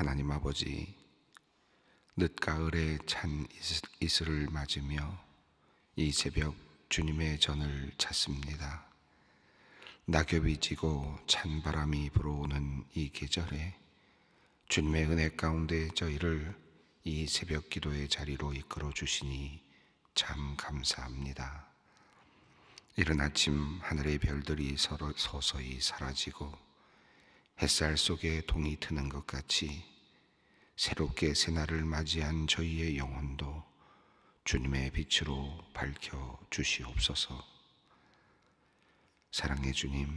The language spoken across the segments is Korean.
하나님 아버지, 늦가을에 찬 이슬을 맞으며 이 새벽 주님의 전을 찾습니다. 낙엽이 지고 찬바람이 불어오는 이 계절에 주님의 은혜 가운데 저희를 이 새벽 기도의 자리로 이끌어 주시니 참 감사합니다. 이른 아침 하늘의 별들이 서서히 사라지고 햇살 속에 동이 트는 것 같이 새롭게 새날을 맞이한 저희의 영혼도 주님의 빛으로 밝혀 주시옵소서. 사랑의 주님,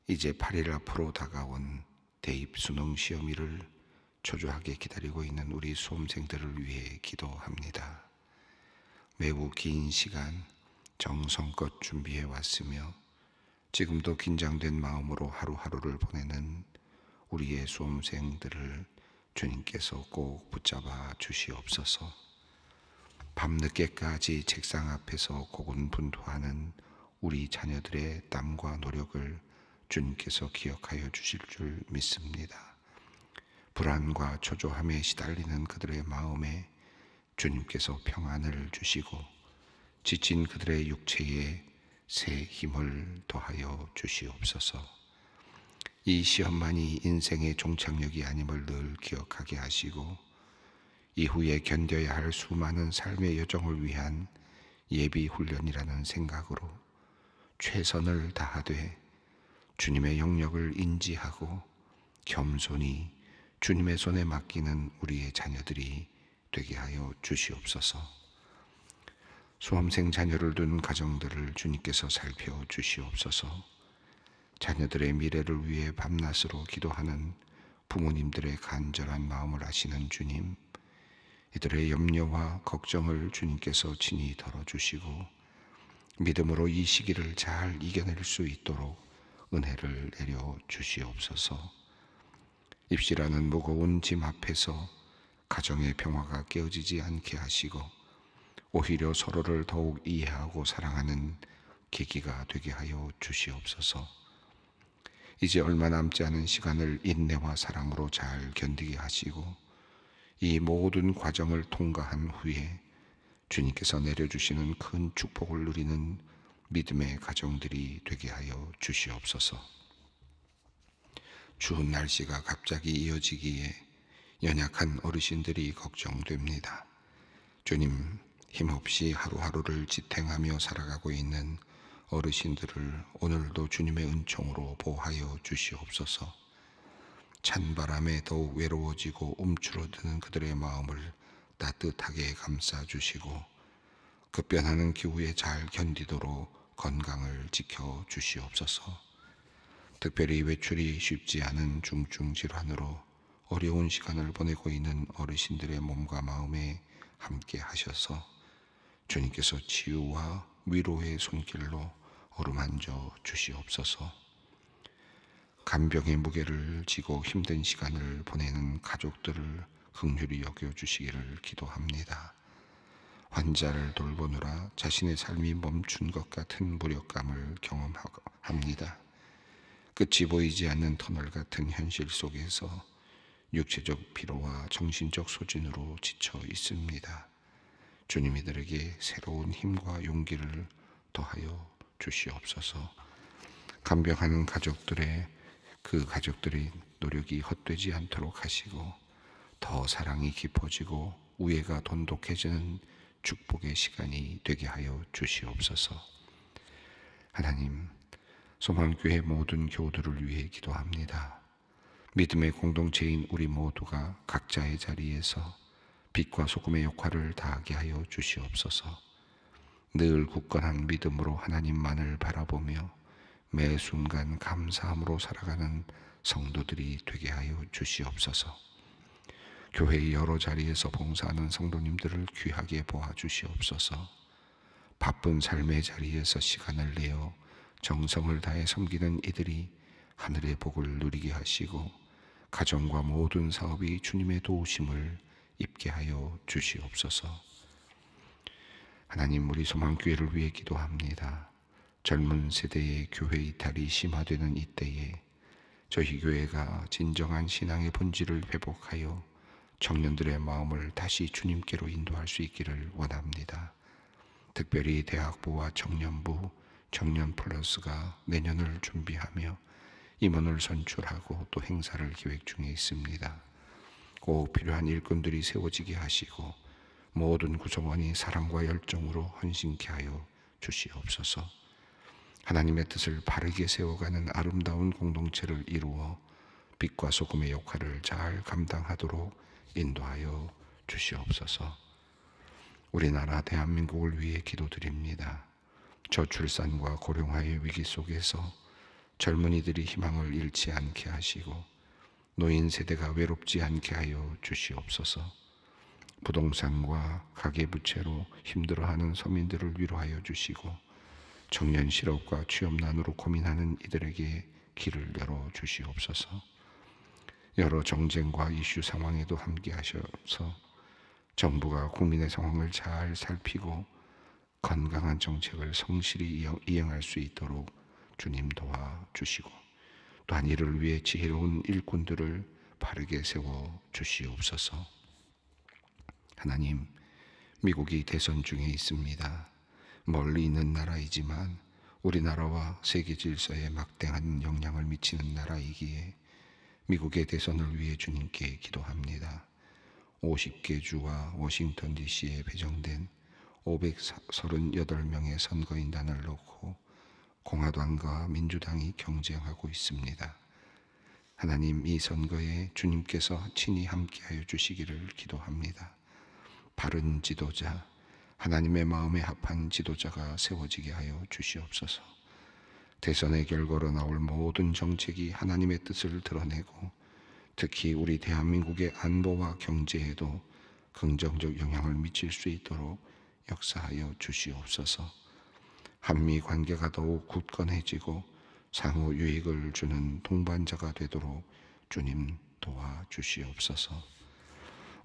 이제 8일 앞으로 다가온 대입 수능 시험일을 초조하게 기다리고 있는 우리 수험생들을 위해 기도합니다. 매우 긴 시간 정성껏 준비해 왔으며 지금도 긴장된 마음으로 하루하루를 보내는 우리의 수험생들을 주님께서 꼭 붙잡아 주시옵소서. 밤늦게까지 책상 앞에서 고군분투하는 우리 자녀들의 땀과 노력을 주님께서 기억하여 주실 줄 믿습니다. 불안과 초조함에 시달리는 그들의 마음에 주님께서 평안을 주시고 지친 그들의 육체에 새 힘을 더하여 주시옵소서. 이 시험만이 인생의 종착역이 아님을 늘 기억하게 하시고 이후에 견뎌야 할 수많은 삶의 여정을 위한 예비 훈련이라는 생각으로 최선을 다하되 주님의 영역을 인지하고 겸손히 주님의 손에 맡기는 우리의 자녀들이 되게 하여 주시옵소서. 수험생 자녀를 둔 가정들을 주님께서 살펴주시옵소서. 자녀들의 미래를 위해 밤낮으로 기도하는 부모님들의 간절한 마음을 아시는 주님, 이들의 염려와 걱정을 주님께서 친히 덜어주시고 믿음으로 이 시기를 잘 이겨낼 수 있도록 은혜를 내려 주시옵소서. 입시라는 무거운 짐 앞에서 가정의 평화가 깨어지지 않게 하시고 오히려 서로를 더욱 이해하고 사랑하는 계기가 되게 하여 주시옵소서. 이제 얼마 남지 않은 시간을 인내와 사랑으로 잘 견디게 하시고 이 모든 과정을 통과한 후에 주님께서 내려주시는 큰 축복을 누리는 믿음의 가정들이 되게 하여 주시옵소서. 추운 날씨가 갑자기 이어지기에 연약한 어르신들이 걱정됩니다. 주님, 힘없이 하루하루를 지탱하며 살아가고 있는 어르신들을 오늘도 주님의 은총으로 보호하여 주시옵소서. 찬바람에 더욱 외로워지고 움츠러드는 그들의 마음을 따뜻하게 감싸주시고 급변하는 기후에 잘 견디도록 건강을 지켜주시옵소서. 특별히 외출이 쉽지 않은 중증 질환으로 어려운 시간을 보내고 있는 어르신들의 몸과 마음에 함께 하셔서 주님께서 치유와 위로의 손길로 어루만져 주시옵소서. 간병의 무게를 지고 힘든 시간을 보내는 가족들을 긍휼히 여겨주시기를 기도합니다. 환자를 돌보느라 자신의 삶이 멈춘 것 같은 무력감을 경험합니다. 끝이 보이지 않는 터널 같은 현실 속에서 육체적 피로와 정신적 소진으로 지쳐 있습니다. 주님, 이들에게 새로운 힘과 용기를 더하여 주시옵소서. 간병하는 가족들의 노력이 헛되지 않도록 하시고 더 사랑이 깊어지고 우애가 돈독해지는 축복의 시간이 되게 하여 주시옵소서. 하나님, 소망교회 모든 교우들을 위해 기도합니다. 믿음의 공동체인 우리 모두가 각자의 자리에서 빛과 소금의 역할을 다하게 하여 주시옵소서. 늘 굳건한 믿음으로 하나님만을 바라보며 매 순간 감사함으로 살아가는 성도들이 되게 하여 주시옵소서. 교회의 여러 자리에서 봉사하는 성도님들을 귀하게 보아 주시옵소서. 바쁜 삶의 자리에서 시간을 내어 정성을 다해 섬기는 이들이 하늘의 복을 누리게 하시고 가정과 모든 사업이 주님의 도우심을 입게 하여 주시옵소서. 하나님, 우리 소망교회를 위해 기도합니다. 젊은 세대의 교회 이탈이 심화되는 이때에 저희 교회가 진정한 신앙의 본질을 회복하여 청년들의 마음을 다시 주님께로 인도할 수 있기를 원합니다. 특별히 대학부와 청년부, 청년 플러스가 내년을 준비하며 임원을 선출하고 또 행사를 계획 중에 있습니다. 꼭 필요한 일꾼들이 세워지게 하시고 모든 구성원이 사랑과 열정으로 헌신케 하여 주시옵소서. 하나님의 뜻을 바르게 세워가는 아름다운 공동체를 이루어 빛과 소금의 역할을 잘 감당하도록 인도하여 주시옵소서. 우리나라 대한민국을 위해 기도드립니다. 저출산과 고령화의 위기 속에서 젊은이들이 희망을 잃지 않게 하시고 노인 세대가 외롭지 않게 하여 주시옵소서. 부동산과 가계부채로 힘들어하는 서민들을 위로하여 주시고 청년 실업과 취업난으로 고민하는 이들에게 길을 열어 주시옵소서. 여러 정쟁과 이슈 상황에도 함께 하셔서 정부가 국민의 상황을 잘 살피고 건강한 정책을 성실히 이행할 수 있도록 주님 도와주시고 또한 이를 위해 지혜로운 일꾼들을 바르게 세워 주시옵소서. 하나님, 미국이 대선 중에 있습니다. 멀리 있는 나라이지만 우리나라와 세계 질서에 막대한 영향을 미치는 나라이기에 미국의 대선을 위해 주님께 기도합니다. 50개 주와 워싱턴 DC에 배정된 538명의 선거인단을 놓고 공화당과 민주당이 경쟁하고 있습니다. 하나님, 이 선거에 주님께서 친히 함께하여 주시기를 기도합니다. 바른 지도자, 하나님의 마음에 합한 지도자가 세워지게 하여 주시옵소서. 대선의 결과로 나올 모든 정책이 하나님의 뜻을 드러내고 특히 우리 대한민국의 안보와 경제에도 긍정적 영향을 미칠 수 있도록 역사하여 주시옵소서. 한미 관계가 더욱 굳건해지고 상호 유익을 주는 동반자가 되도록 주님 도와주시옵소서.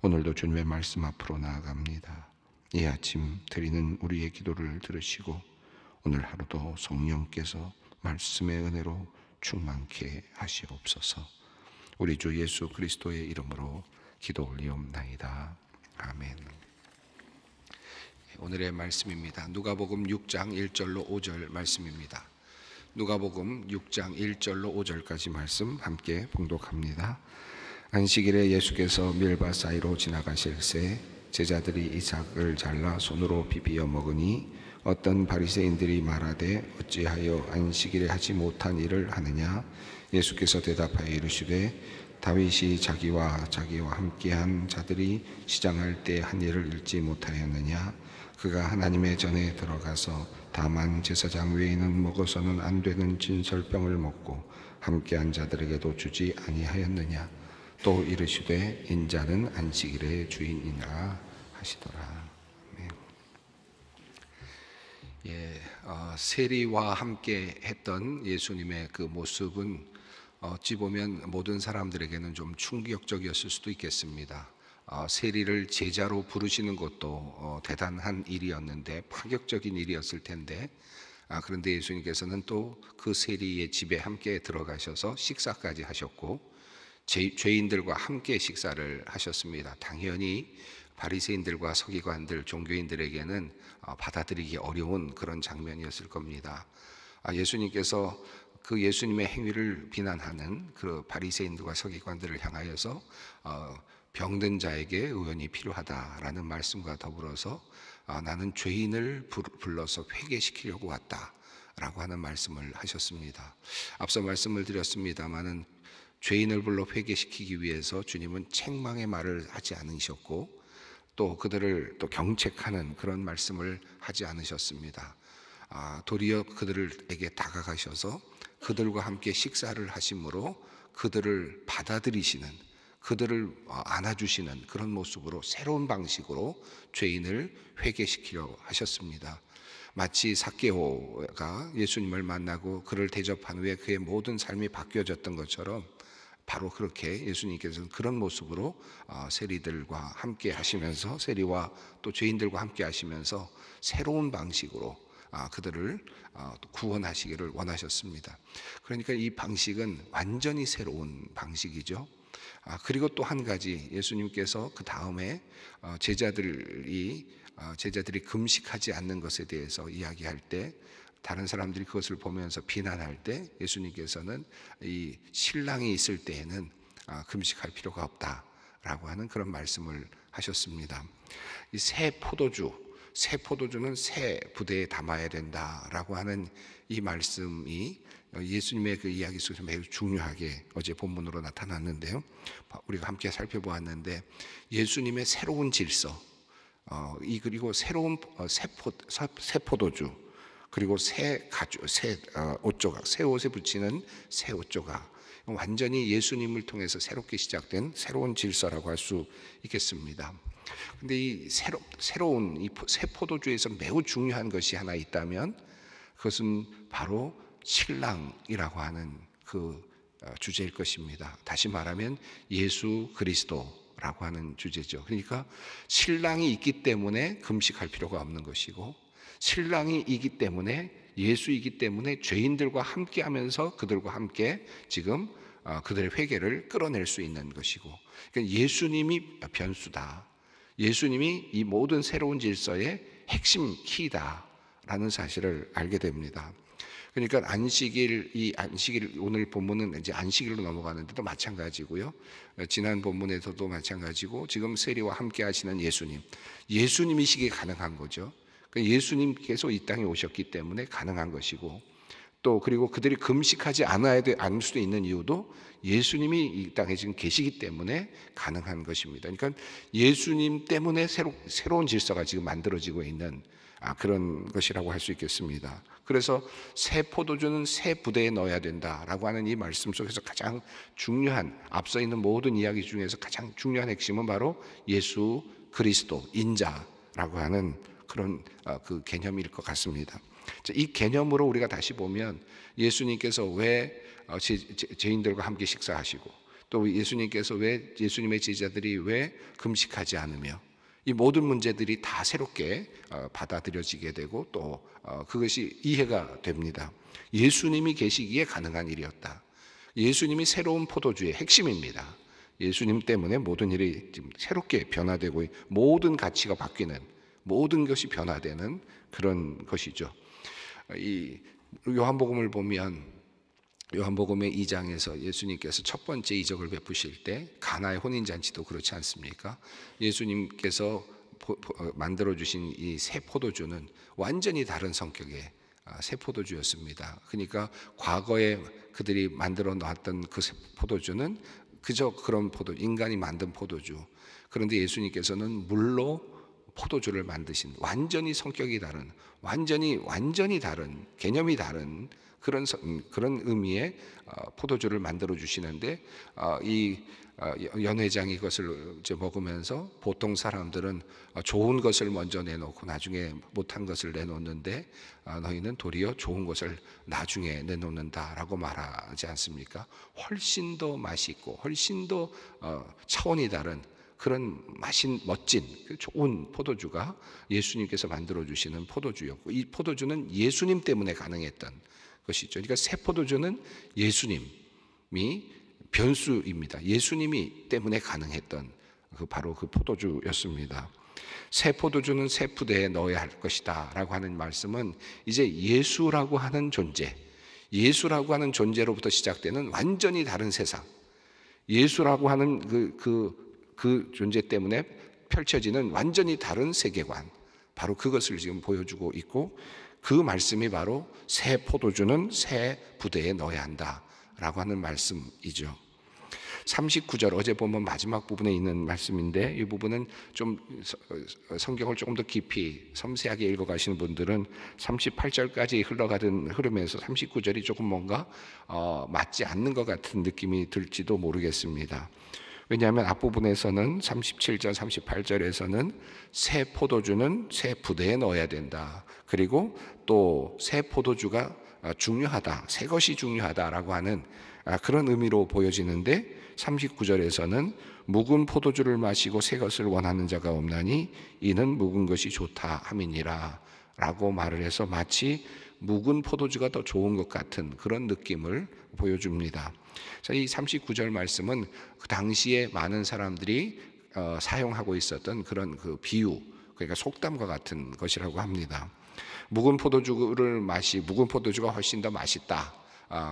오늘도 주님의 말씀 앞으로 나아갑니다. 이 아침 드리는 우리의 기도를 들으시고 오늘 하루도 성령께서 말씀의 은혜로 충만케 하시옵소서. 우리 주 예수 그리스도의 이름으로 기도 올리옵나이다. 아멘. 오늘의 말씀입니다. 누가복음 6장 1절로 5절 말씀입니다. 누가복음 6장 1절로 5절까지 말씀 함께 봉독합니다. 안식일에 예수께서 밀밭 사이로 지나가실새 제자들이 이삭을 잘라 손으로 비비어 먹으니 어떤 바리새인들이 말하되 어찌하여 안식일에 하지 못한 일을 하느냐. 예수께서 대답하여 이르시되 다윗이 자기와 함께한 자들이 시장할 때 한 일을 잃지 못하였느냐. 그가 하나님의 전에 들어가서 다만 제사장 외에는 먹어서는 안 되는 진설병을 먹고 함께한 자들에게도 주지 아니하였느냐. 또 이르시되 인자는 안식일의 주인이라 하시더라. 아멘. 세리와 함께 했던 예수님의 그 모습은 어찌 보면 모든 사람들에게는 좀 충격적이었을 수도 있겠습니다. 세리를 제자로 부르시는 것도 대단한 일이었는데 파격적인 일이었을 텐데 그런데 예수님께서는 또 그 세리의 집에 함께 들어가셔서 식사까지 하셨고 죄인들과 함께 식사를 하셨습니다. 당연히 바리새인들과 서기관들, 종교인들에게는 받아들이기 어려운 그런 장면이었을 겁니다. 예수님께서 그 예수님의 행위를 비난하는 그 바리새인들과 서기관들을 향하여서 병든 자에게 의원이 필요하다라는 말씀과 더불어서 나는 죄인을 불러서 회개시키려고 왔다라고 하는 말씀을 하셨습니다. 앞서 말씀을 드렸습니다마는 죄인을 불러 회개시키기 위해서 주님은 책망의 말을 하지 않으셨고 또 그들을 또 경책하는 그런 말씀을 하지 않으셨습니다. 도리어 그들에게 다가가셔서 그들과 함께 식사를 하심으로 그들을 받아들이시는, 그들을 안아주시는 그런 모습으로 새로운 방식으로 죄인을 회개시키려 하셨습니다. 마치 삭개오가 예수님을 만나고 그를 대접한 후에 그의 모든 삶이 바뀌어졌던 것처럼 바로 그렇게 예수님께서는 그런 모습으로 세리들과 함께 하시면서 세리와 또 죄인들과 함께 하시면서 새로운 방식으로 그들을 구원하시기를 원하셨습니다. 그러니까 이 방식은 완전히 새로운 방식이죠. 그리고 또 한 가지, 예수님께서 그 다음에 제자들이 금식하지 않는 것에 대해서 이야기할 때, 다른 사람들이 그것을 보면서 비난할 때 예수님께서는 이 신랑이 있을 때에는 금식할 필요가 없다라고 하는 그런 말씀을 하셨습니다. 이 새 포도주는 새 부대에 담아야 된다라고 하는 이 말씀이 예수님의 그 이야기 속에서 매우 중요하게 어제 본문으로 나타났는데요. 우리가 함께 살펴보았는데, 예수님의 새로운 질서, 그리고 새로운 새 포도주, 그리고 새 옷조각, 새 옷에 붙이는 새 옷조각, 완전히 예수님을 통해서 새롭게 시작된 새로운 질서라고 할 수 있겠습니다. 근데 이 새로운 이 새 포도주에서 매우 중요한 것이 하나 있다면, 그것은 바로 신랑이라고 하는 그 주제일 것입니다. 다시 말하면 예수 그리스도라고 하는 주제죠. 그러니까 신랑이 있기 때문에 금식할 필요가 없는 것이고, 신랑이 있기 때문에, 예수이기 때문에 죄인들과 함께 하면서 그들과 함께 지금 그들의 회개를 끌어낼 수 있는 것이고, 그러니까 예수님이 변수다, 예수님이 이 모든 새로운 질서의 핵심 키다라는 사실을 알게 됩니다. 그러니까 안식일, 오늘 본문은 이제 안식일로 넘어가는데도 마찬가지고요. 지난 본문에서도 마찬가지고, 지금 세리와 함께 하시는 예수님이시기에 가능한 거죠. 예수님께서 이 땅에 오셨기 때문에 가능한 것이고, 또 그리고 그들이 금식하지 않을 수도 있는 이유도 예수님이 이 땅에 지금 계시기 때문에 가능한 것입니다. 그러니까 예수님 때문에 새로운 질서가 지금 만들어지고 있는 그런 것이라고 할 수 있겠습니다. 그래서 새 포도주는 새 부대에 넣어야 된다라고 하는 이 말씀 속에서 가장 중요한, 앞서 있는 모든 이야기 중에서 가장 중요한 핵심은 바로 예수 그리스도, 인자라고 하는 그런 그 개념일 것 같습니다. 이 개념으로 우리가 다시 보면, 예수님께서 왜 죄인들과 함께 식사하시고, 또 예수님께서 왜, 예수님의 제자들이 왜 금식하지 않으며, 이 모든 문제들이 다 새롭게 받아들여지게 되고, 또 그것이 이해가 됩니다. 예수님이 계시기에 가능한 일이었다. 예수님이 새로운 포도주의 핵심입니다. 예수님 때문에 모든 일이 지금 새롭게 변화되고, 모든 가치가 바뀌는, 모든 것이 변화되는 그런 것이죠. 이 요한복음을 보면, 요한복음의 2장에서 예수님께서 첫 번째 이적을 베푸실 때, 가나의 혼인잔치도 그렇지 않습니까? 예수님께서 만들어주신 이 새 포도주는 완전히 다른 성격의 새 포도주였습니다. 그러니까 과거에 그들이 만들어 놨던 그 새 포도주는 그저 그런 인간이 만든 포도주. 그런데 예수님께서는 물로 포도주를 만드신, 완전히 성격이 다른, 완전히 다른, 개념이 다른 그런 의미의 포도주를 만들어 주시는데, 이 연회장이 이것을 이제 먹으면서 보통 사람들은 좋은 것을 먼저 내놓고 나중에 못한 것을 내놓는데, 너희는 도리어 좋은 것을 나중에 내놓는다라고 말하지 않습니까? 훨씬 더 맛있고 훨씬 더 차원이 다른 그런 멋진 좋은 포도주가 예수님께서 만들어 주시는 포도주였고, 이 포도주는 예수님 때문에 가능했던 것이죠. 그러니까 새 포도주는 예수님이 변수입니다. 예수님이 때문에 가능했던 바로 그 포도주였습니다. 새 포도주는 새 부대에 넣어야 할 것이다 라고 하는 말씀은, 이제 예수라고 하는 존재로부터 시작되는 완전히 다른 세상, 예수라고 하는 그 존재 때문에 펼쳐지는 완전히 다른 세계관, 바로 그것을 지금 보여주고 있고, 그 말씀이 바로 새 포도주는 새 부대에 넣어야 한다라고 하는 말씀이죠. 39절, 어제 보면 마지막 부분에 있는 말씀인데, 이 부분은 좀 성경을 조금 더 깊이 섬세하게 읽어가시는 분들은 38절까지 흘러가던 흐름에서 39절이 조금 뭔가 맞지 않는 것 같은 느낌이 들지도 모르겠습니다. 왜냐하면 앞부분에서는 37절, 38절에서는 새 포도주는 새 부대에 넣어야 된다, 그리고 또 새 포도주가 중요하다, 새 것이 중요하다라고 하는 그런 의미로 보여지는데, 39절에서는 묵은 포도주를 마시고 새 것을 원하는 자가 없나니 이는 묵은 것이 좋다 함이니라 라고 말을 해서 마치 묵은 포도주가 더 좋은 것 같은 그런 느낌을 보여줍니다. 자, 이 39절 말씀은 그 당시에 많은 사람들이 사용하고 있었던 그런 그 비유, 그러니까 속담과 같은 것이라고 합니다. 묵은 포도주가 훨씬 더 맛있다.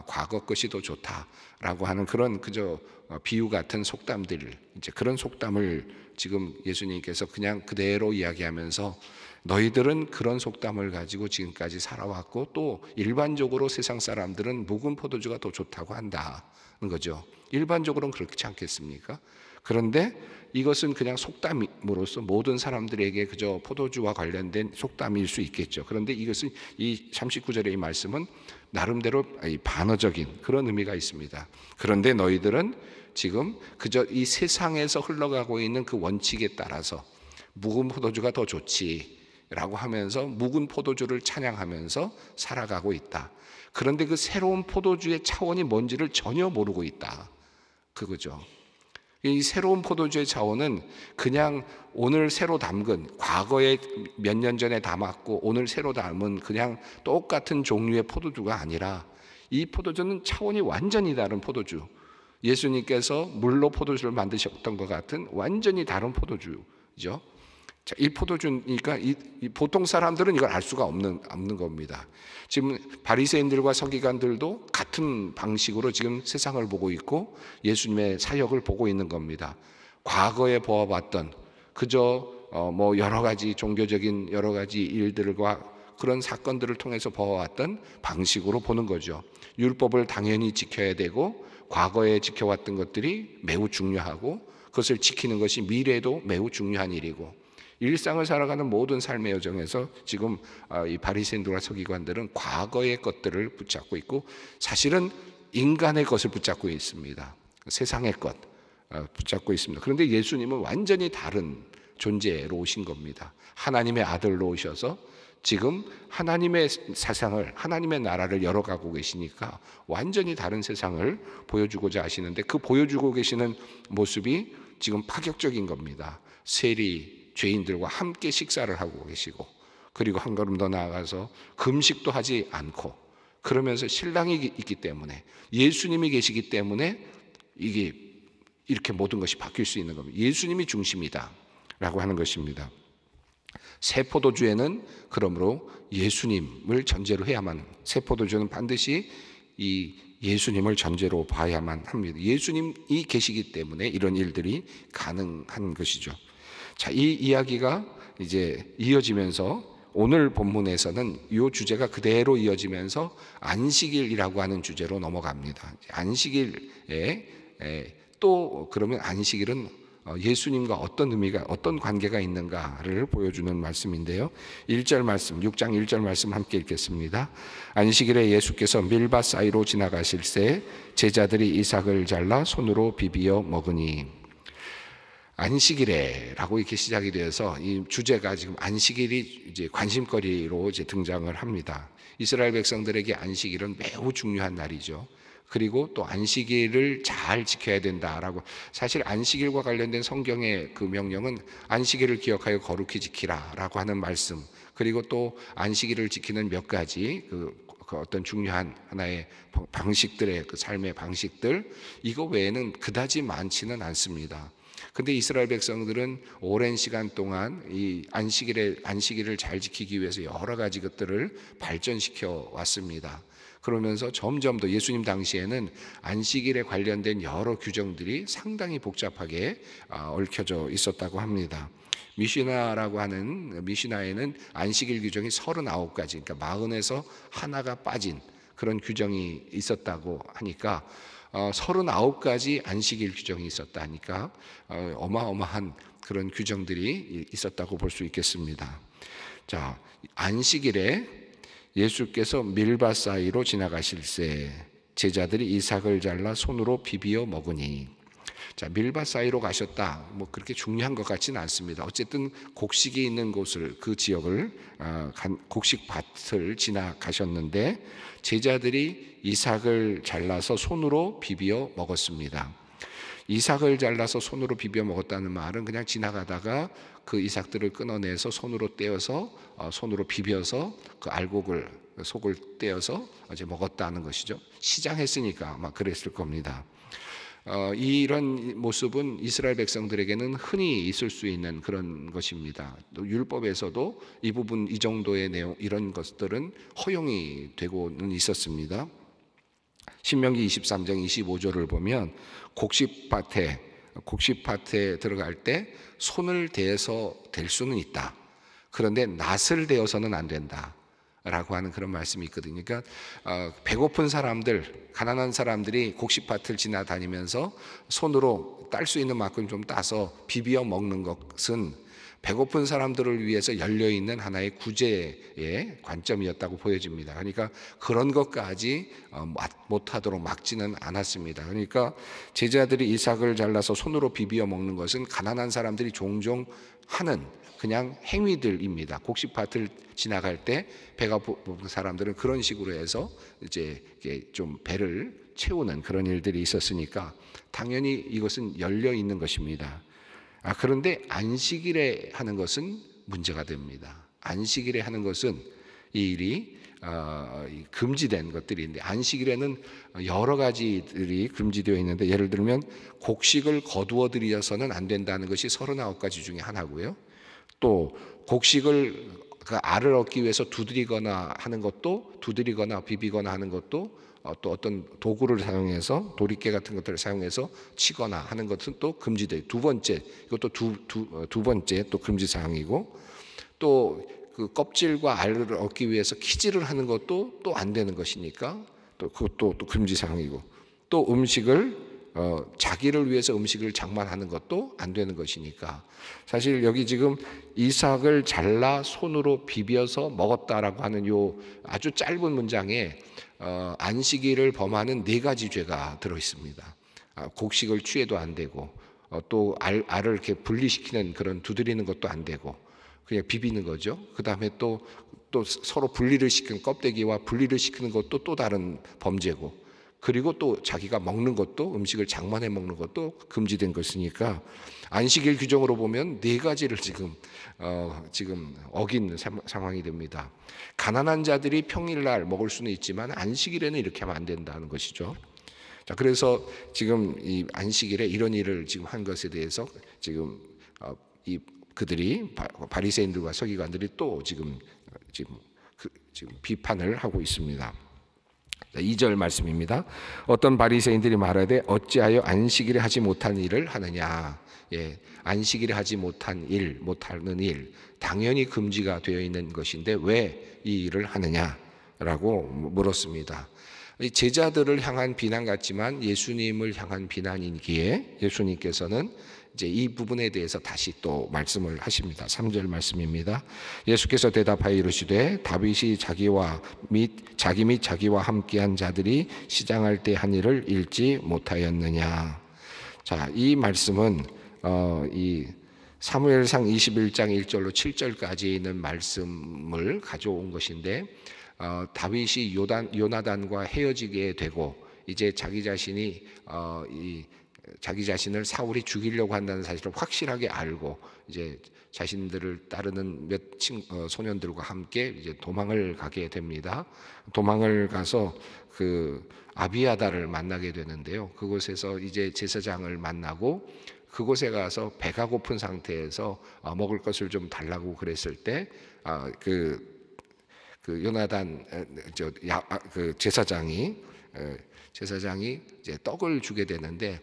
과거 것이 더 좋다라고 하는 그런 그저 비유 같은 속담들, 이제 그런 속담을 지금 예수님께서 그냥 그대로 이야기하면서 너희들은 그런 속담을 가지고 지금까지 살아왔고 또 일반적으로 세상 사람들은 묵은 포도주가 더 좋다고 한다는 거죠. 일반적으로는 그렇지 않겠습니까? 그런데 이것은 그냥 속담으로서 모든 사람들에게 그저 포도주와 관련된 속담일 수 있겠죠. 그런데 이것은 이 39절의 이 말씀은 나름대로 반어적인 그런 의미가 있습니다. 그런데 너희들은 지금 그저 이 세상에서 흘러가고 있는 그 원칙에 따라서 묵은 포도주가 더 좋지라고 하면서 묵은 포도주를 찬양하면서 살아가고 있다. 그런데 그 새로운 포도주의 차원이 뭔지를 전혀 모르고 있다. 그거죠. 이 새로운 포도주의 차원은 그냥 오늘 새로 담근, 과거에 몇 년 전에 담았고 오늘 새로 담은 그냥 똑같은 종류의 포도주가 아니라 이 포도주는 차원이 완전히 다른 포도주, 예수님께서 물로 포도주를 만드셨던 것 같은 완전히 다른 포도주죠. 자, 이 포도주니까 보통 사람들은 이걸 알 수가 없는 겁니다. 지금 바리새인들과 서기관들도 같은 방식으로 지금 세상을 보고 있고 예수님의 사역을 보고 있는 겁니다. 과거에 보아봤던 그저 뭐 여러 가지 종교적인 여러 가지 일들과 그런 사건들을 통해서 보아왔던 방식으로 보는 거죠. 율법을 당연히 지켜야 되고 과거에 지켜왔던 것들이 매우 중요하고 그것을 지키는 것이 미래에도 매우 중요한 일이고 일상을 살아가는 모든 삶의 여정에서 지금 이 바리새인들과 서기관들은 과거의 것들을 붙잡고 있고 사실은 인간의 것을 붙잡고 있습니다. 세상의 것 붙잡고 있습니다. 그런데 예수님은 완전히 다른 존재로 오신 겁니다. 하나님의 아들로 오셔서 지금 하나님의 세상을, 하나님의 나라를 열어가고 계시니까 완전히 다른 세상을 보여주고자 하시는데 그 보여주고 계시는 모습이 지금 파격적인 겁니다. 세리 죄인들과 함께 식사를 하고 계시고 그리고 한 걸음 더 나아가서 금식도 하지 않고 그러면서 신랑이 있기 때문에 예수님이 계시기 때문에 이게 이렇게 모든 것이 바뀔 수 있는 겁니다. 예수님이 중심이다 라고 하는 것입니다. 새 포도주에는 그러므로 예수님을 전제로 해야만, 새 포도주는 반드시 이 예수님을 전제로 봐야만 합니다. 예수님이 계시기 때문에 이런 일들이 가능한 것이죠. 자, 이 이야기가 이제 이어지면서 오늘 본문에서는 이 주제가 그대로 이어지면서 안식일이라고 하는 주제로 넘어갑니다. 안식일에 또 그러면 안식일은 예수님과 어떤 의미가, 어떤 관계가 있는가를 보여주는 말씀인데요. 1절 말씀, 6장 1절 말씀 함께 읽겠습니다. 안식일에 예수께서 밀밭 사이로 지나가실새 제자들이 이삭을 잘라 손으로 비비어 먹으니. 안식일에라고 이렇게 시작이 되어서 이 주제가 지금 안식일이 이제 관심거리로 이제 등장을 합니다. 이스라엘 백성들에게 안식일은 매우 중요한 날이죠. 그리고 또 안식일을 잘 지켜야 된다라고, 사실 안식일과 관련된 성경의 그 명령은 안식일을 기억하여 거룩히 지키라라고 하는 말씀, 그리고 또 안식일을 지키는 몇 가지 그 어떤 중요한 하나의 방식들의 그 삶의 방식들, 이거 외에는 그다지 많지는 않습니다. 근데 이스라엘 백성들은 오랜 시간 동안 이 안식일을 잘 지키기 위해서 여러 가지 것들을 발전시켜 왔습니다. 그러면서 점점 더 예수님 당시에는 안식일에 관련된 여러 규정들이 상당히 복잡하게 얽혀져 있었다고 합니다. 미시나라고 하는 미시나에는 안식일 규정이 39가지, 그러니까 40에서 하나가 빠진 그런 규정이 있었다고 하니까 39가지 안식일 규정이 있었다 하니까 어마어마한 그런 규정들이 있었다고 볼 수 있겠습니다. 자, 안식일에 예수께서 밀밭 사이로 지나가실새 제자들이 이삭을 잘라 손으로 비비어 먹으니. 자, 밀밭 사이로 가셨다, 뭐 그렇게 중요한 것 같지는 않습니다. 어쨌든 곡식이 있는 곳을, 그 지역을 곡식밭을 지나가셨는데 제자들이 이삭을 잘라서 손으로 비비어 먹었습니다. 이삭을 잘라서 손으로 비벼 먹었다는 말은 그냥 지나가다가 그 이삭들을 끊어내서 손으로 떼어서 손으로 비벼서 그 알곡을 속을 떼어서 이제 먹었다는 것이죠. 시장했으니까 아마 그랬을 겁니다. 이런 모습은 이스라엘 백성들에게는 흔히 있을 수 있는 그런 것입니다. 또 율법에서도 이 부분, 이 정도의 내용, 이런 것들은 허용이 되고는 있었습니다. 신명기 23장 25절을 보면 곡식밭에 들어갈 때 손을 대서 댈 수는 있다. 그런데 낫을 대어서는 안 된다 라고 하는 그런 말씀이 있거든요. 그러니까 배고픈 사람들, 가난한 사람들이 곡식밭을 지나다니면서 손으로 딸 수 있는 만큼 좀 따서 비벼 먹는 것은 배고픈 사람들을 위해서 열려있는 하나의 구제의 관점이었다고 보여집니다. 그러니까 그런 것까지 못하도록 막지는 않았습니다. 그러니까 제자들이 이삭을 잘라서 손으로 비벼 먹는 것은 가난한 사람들이 종종 하는 그냥 행위들입니다. 곡식밭을 지나갈 때 배가 고픈 사람들은 그런 식으로 해서 이제 좀 배를 채우는 그런 일들이 있었으니까 당연히 이것은 열려 있는 것입니다. 그런데 안식일에 하는 것은 문제가 됩니다. 안식일에 하는 것은 이 일이 금지된 것들인데, 안식일에는 여러 가지들이 금지되어 있는데, 예를 들면 곡식을 거두어 들여서는 안 된다는 것이 39가지 중에 하나고요. 또 곡식을 그 알을 얻기 위해서 두드리거나 비비거나 하는 것도 또 어떤 도구를 사용해서, 도리깨 같은 것들을 사용해서 치거나 하는 것은 또 금지돼요. 이것도 두 번째 또 금지 사항이고, 또 그 껍질과 알을 얻기 위해서 키질을 하는 것도 또 안 되는 것이니까 또 그것도 또 금지 사항이고, 또 음식을 자기를 위해서 음식을 장만하는 것도 안 되는 것이니까, 사실 여기 지금 이삭을 잘라 손으로 비벼서 먹었다라고 하는 요 아주 짧은 문장에 안식일을 범하는 4가지 죄가 들어 있습니다. 곡식을 취해도 안 되고, 또 알을 이렇게 분리시키는 그런 두드리는 것도 안 되고, 그냥 비비는 거죠. 그 다음에 또 서로 분리를 시키는, 껍데기와 분리를 시키는 것도 또 다른 범죄고, 그리고 또 자기가 먹는 것도, 음식을 장만해 먹는 것도 금지된 것이니까 안식일 규정으로 보면 4가지를 지금 어긴 상황이 됩니다. 가난한 자들이 평일날 먹을 수는 있지만 안식일에는 이렇게 하면 안 된다는 것이죠. 자, 그래서 지금 이 안식일에 이런 일을 지금 한 것에 대해서 지금 그들이 바리새인들과 서기관들이 또 지금 비판을 하고 있습니다. 2절 말씀입니다. 어떤 바리새인들이 말하되 어찌하여 안식일에 하지 못한 일을 하느냐. 안식일에 하지 못하는 일, 당연히 금지가 되어 있는 것인데 왜 이 일을 하느냐라고 물었습니다. 제자들을 향한 비난 같지만 예수님을 향한 비난이기에 예수님께서는 이제 이 부분에 대해서 다시 또 말씀을 하십니다. 3절 말씀입니다. 예수께서 대답하여 이르시되 다윗이 자기 및 자기와 함께한 자들이 시장할 때 한 일을 읽지 못하였느냐. 자, 이 말씀은 이 사무엘상 21장 1절로 7절까지 있는 말씀을 가져온 것인데, 다윗이 요나단과 헤어지게 되고 이제 자기 자신을 사울이 죽이려고 한다는 사실을 확실하게 알고 이제 자신들을 따르는 몇 소년들과 함께 이제 도망을 가게 됩니다. 도망을 가서 그 아비아달을 만나게 되는데요. 그곳에서 이제 제사장을 만나고 그곳에 가서 배가 고픈 상태에서 먹을 것을 좀 달라고 그랬을 때 그 요나단 그 제사장이 이제 떡을 주게 되는데,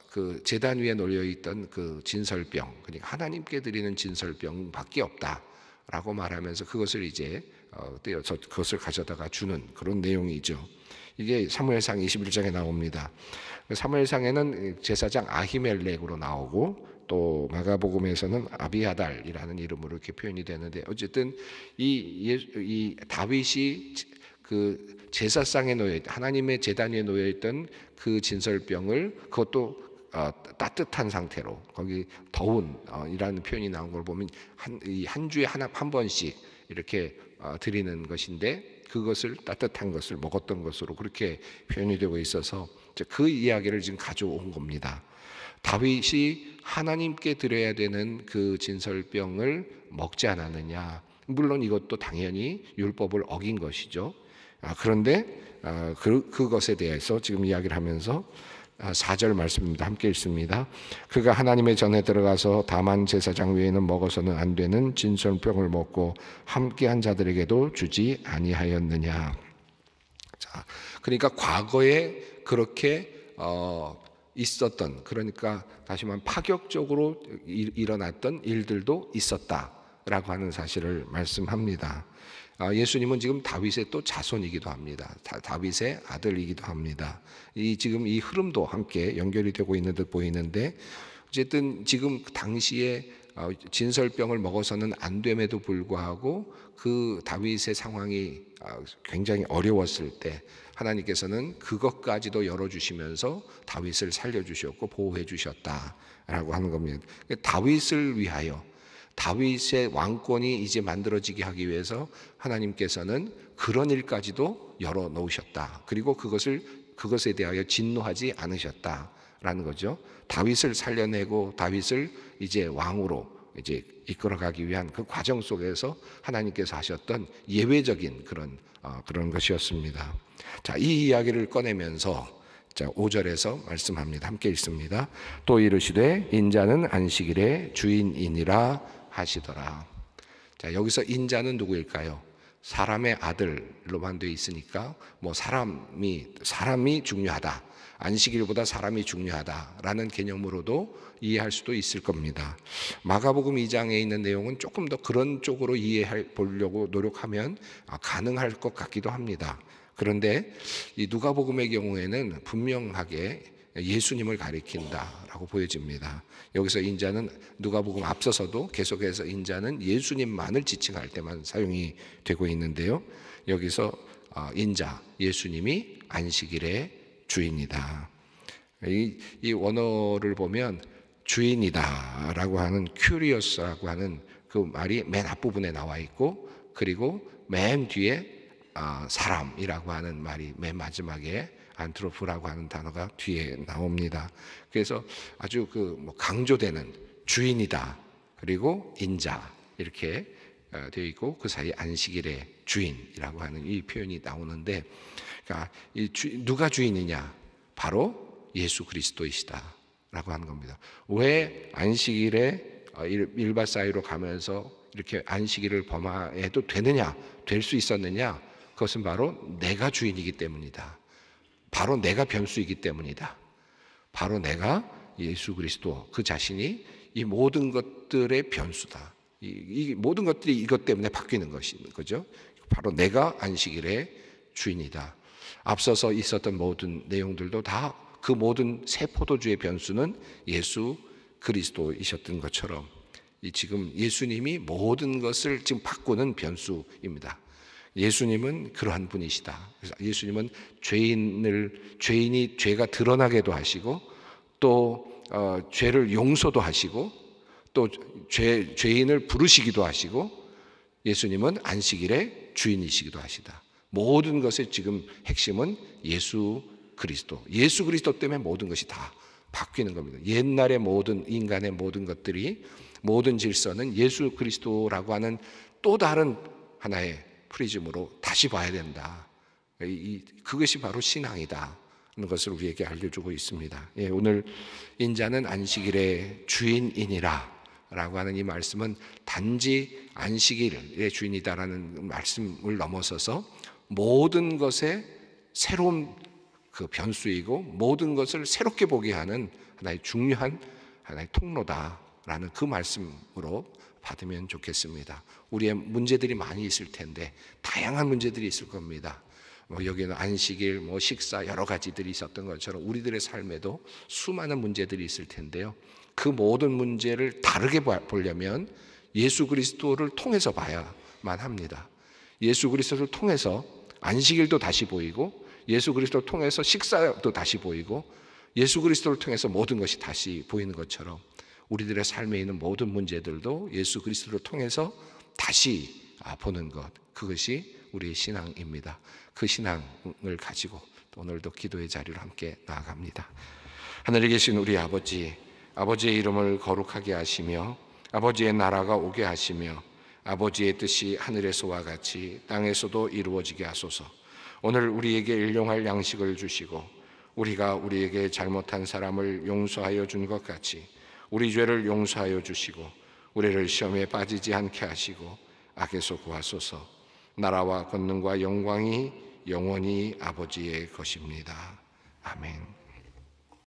그 제단 위에 놓여 있던 그 진설병, 그러니까 하나님께 드리는 진설병밖에 없다라고 말하면서 그것을 이제 떼어서 그것을 가져다가 주는 그런 내용이죠. 이게 사무엘상 21장에 나옵니다. 사무엘상에는 제사장 아히멜렉으로 나오고 또 마가복음에서는 아비아달이라는 이름으로 이렇게 표현이 되는데, 어쨌든 이 다윗이 그 제사상에 하나님의 제단 위에 놓여 있던 그 진설병을, 그것도 따뜻한 상태로, 거기 더운 이라는 표현이 나온 걸 보면 한 주에 한 번씩 이렇게 드리는 것인데, 그것을 따뜻한 것을 먹었던 것으로 그렇게 표현이 되고 있어서 그 이야기를 지금 가져온 겁니다. 다윗이 하나님께 드려야 되는 그 진설병을 먹지 않았느냐. 물론 이것도 당연히 율법을 어긴 것이죠. 그런데 그것에 대해서 지금 이야기를 하면서 4절 말씀입니다. 함께 읽습니다. 그가 하나님의 전에 들어가서 다만 제사장 외에는 먹어서는 안 되는 진설병을 먹고 함께한 자들에게도 주지 아니하였느냐. 자, 그러니까 과거에 그렇게 있었던, 그러니까 다시 말하면 파격적으로 일어났던 일들도 있었다라고 하는 사실을 말씀합니다. 예수님은 지금 다윗의 또 자손이기도 합니다. 다윗의 아들이기도 합니다. 지금 이 흐름도 함께 연결이 되고 있는 듯 보이는데, 어쨌든 지금 당시에 진설병을 먹어서는 안 됨에도 불구하고 그 다윗의 상황이 굉장히 어려웠을 때 하나님께서는 그것까지도 열어주시면서 다윗을 살려주셨고 보호해 주셨다라고 하는 겁니다. 다윗을 위하여, 다윗의 왕권이 이제 만들어지게 하기 위해서 하나님께서는 그런 일까지도 열어놓으셨다. 그리고 그것에 대하여 진노하지 않으셨다라는 거죠. 다윗을 살려내고 다윗을 이제 왕으로 이제 이끌어가기 위한 그 과정 속에서 하나님께서 하셨던 예외적인 그런 것이었습니다. 자, 이 이야기를 꺼내면서 5절에서 말씀합니다. 함께 읽습니다. 또 이르시되 인자는 안식일의 주인이니라 하시더라. 자, 여기서 인자는 누구일까요? 사람의 아들로만 되어 있으니까 사람이 중요하다, 안식일보다 사람이 중요하다라는 개념으로도 이해할 수도 있을 겁니다. 마가복음 2장에 있는 내용은 조금 더 그런 쪽으로 이해해 보려고 노력하면 가능할 것 같기도 합니다. 그런데 이 누가복음의 경우에는 분명하게 예수님을 가리킨다라고 보여집니다. 여기서 인자는 누가복음 앞서서도 계속해서 인자는 예수님만을 지칭할 때만 사용이 되고 있는데요. 여기서 인자, 예수님이 안식일의 주인이다. 이 원어를 보면 주인이다라고 하는 큐리어스라고 하는 그 말이 맨 앞부분에 나와 있고, 그리고 맨 뒤에 사람이라고 하는 말이 맨 마지막에 안트로프라고 하는 단어가 뒤에 나옵니다. 그래서 아주 강조되는 주인이다, 그리고 인자 이렇게 되어 있고 그 사이 안식일의 주인이라고 하는 이 표현이 나오는데, 그러니까 누가 주인이냐? 바로 예수 그리스도이시다라고 하는 겁니다. 왜 안식일에 1박 4일로 가면서 이렇게 안식일을 범해도 되느냐, 될 수 있었느냐? 그것은 바로 내가 주인이기 때문이다. 바로 내가 변수이기 때문이다. 바로 내가 예수 그리스도 그 자신이 이 모든 것들의 변수다. 이 모든 것들이 이것 때문에 바뀌는 거죠. 바로 내가 안식일의 주인이다. 앞서서 있었던 모든 내용들도 다 그 모든 새 포도주의 변수는 예수 그리스도이셨던 것처럼 지금 예수님이 모든 것을 지금 바꾸는 변수입니다. 예수님은 그러한 분이시다. 그래서 예수님은 죄인이 죄가 드러나게도 하시고, 또 죄를 용서도 하시고, 또 죄인을 부르시기도 하시고, 예수님은 안식일의 주인이시기도 하시다. 모든 것의 지금 핵심은 예수 그리스도 때문에 모든 것이 다 바뀌는 겁니다. 옛날의 모든 인간의 모든 것들이, 모든 질서는 예수 그리스도라고 하는 또 다른 하나의 프리즘으로 다시 봐야 된다. 그것이 바로 신앙이다 하는 것을 우리에게 알려주고 있습니다. 오늘 인자는 안식일의 주인이니라 라고 하는 이 말씀은 단지 안식일의 주인이다라는 말씀을 넘어서서 모든 것의 새로운 그 변수이고 모든 것을 새롭게 보게 하는 하나의 중요한 하나의 통로다라는 그 말씀으로 받으면 좋겠습니다. 우리의 문제들이 많이 있을 텐데, 다양한 문제들이 있을 겁니다. 여기는 안식일, 식사 여러 가지들이 있었던 것처럼 우리들의 삶에도 수많은 문제들이 있을 텐데요. 그 모든 문제를 다르게 보려면 예수 그리스도를 통해서 봐야만 합니다. 예수 그리스도를 통해서 안식일도 다시 보이고, 예수 그리스도를 통해서 식사도 다시 보이고, 예수 그리스도를 통해서 모든 것이 다시 보이는 것처럼 우리들의 삶에 있는 모든 문제들도 예수 그리스도를 통해서 다시 보는 것, 그것이 우리의 신앙입니다. 그 신앙을 가지고 또 오늘도 기도의 자리로 함께 나아갑니다. 하늘에 계신 우리 아버지, 아버지의 이름을 거룩하게 하시며 아버지의 나라가 오게 하시며 아버지의 뜻이 하늘에서와 같이 땅에서도 이루어지게 하소서. 오늘 우리에게 일용할 양식을 주시고 우리가 우리에게 잘못한 사람을 용서하여 준 것 같이 우리 죄를 용서하여 주시고 우리를 시험에 빠지지 않게 하시고 악에서 구하소서. 나라와 권능과 영광이 영원히 아버지의 것입니다. 아멘.